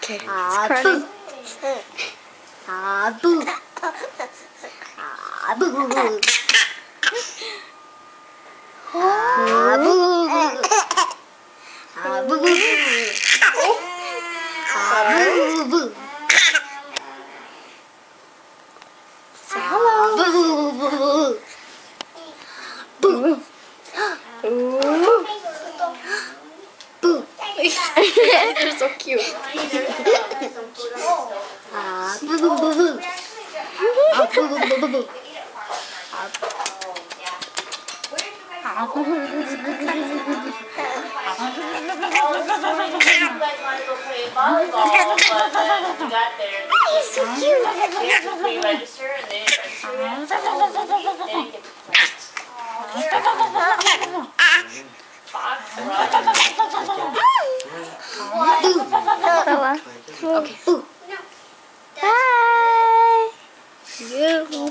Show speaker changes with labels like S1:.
S1: Okay.
S2: Boo. Boo. Boo. Boo.
S1: They're so cute.
S2: He's so cute.
S3: They have to pre-register and then register it. Then it gets
S1: Okay. Bye. You.